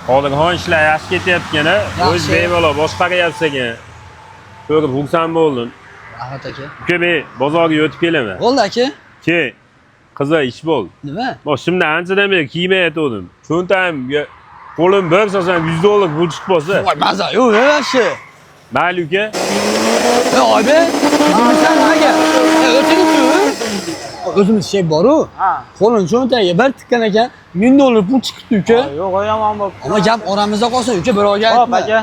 Hozirxon ishlar yaxshi ketyapti-yana. O'z bemalol boshqaryapsan-ekan. Ko'rib xursand bo'ldim. Rahmat aka. Uka, men bozorga o'tib kelaman. Bo'ldi aka. Ke, qiziq ish bo'ldi. Nima? Boshimdan anchadan beri kiymayotgandim. Cho'ntagimga qo'lim bir solsam $100 pul chiqib qolsa. Voy, maza yo'q, yaxshi. Mayli uka. Oybe, nima nimaga? O'tiribmi? O'zimiz şey bor-ku. Qo'lini cho'ntagiga bir tikkan ekan, $1000 pul chiqibdi uka. Yo'q, yomon bo'pti. Ama gap oramizda qolsin uka, birovga aytma. Hop aka.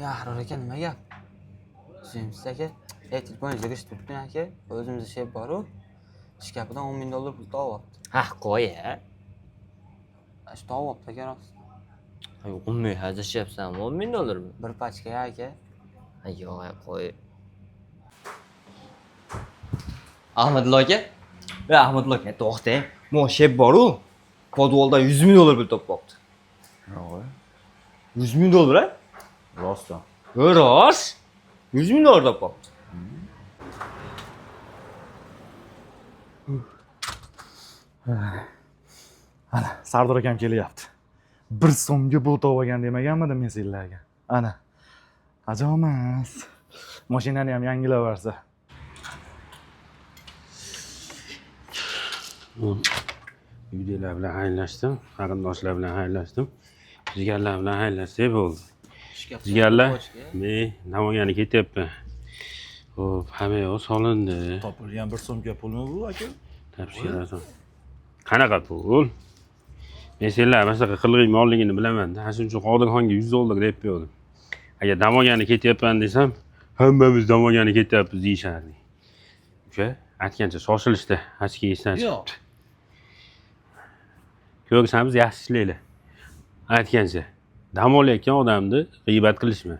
Ya Ahror aka, nima gap? Suyimsiz aka, telefoningizga kirishib turibdi aka. O'zimizda şey bor-ku. Ish gapidan $10,000 pul topyapti. Ha, qo'y-a. Ish topyapti aka rost. Unday hazillashyapsanmi? $10,000 mi? Bir pachka aka. Ha, yo'q, qo'y. Ahmadullo aka. Ahmadullo aka, to'xtang. Mo shep bor-ku. Podvolda $100,000 pul topibdi. Yo'q. $100,000 a? Rostdan. Rost. $100,000 topibdi. Ana, Sardor akam kelyapti. 1 so'mga bu olgan demaganmidim men sizlarga. Ana. Ajomas. Mashinani ham yangilab bersa. Uydagilar bilan xayrlashdim, qarindoshlar bilan xayrlashdim. Jigarlar bilan xayrlashsak bo'ldi. Jigarlar, men Namanganga ketyapman. Xo'p, hamma yoq solindi. Topilgan 1 so'mga pulmi bu aka? Topshirasan. Qanaqa pul? Men senlar masalan qilg'ing molligini bilaman-da. Shuning uchun Qodirxonga $100 deb berdim. Agar Namanganga ketyapman desam, hammamiz Namanganga ketyapmiz deyishardi. Uka, aytgancha shoshilishda hech kim esdan chiqibdi. Ko'rsangiz yaxshi ishlaylar. Aytgancha, dam olayotgan odamni g'iybat qilishma.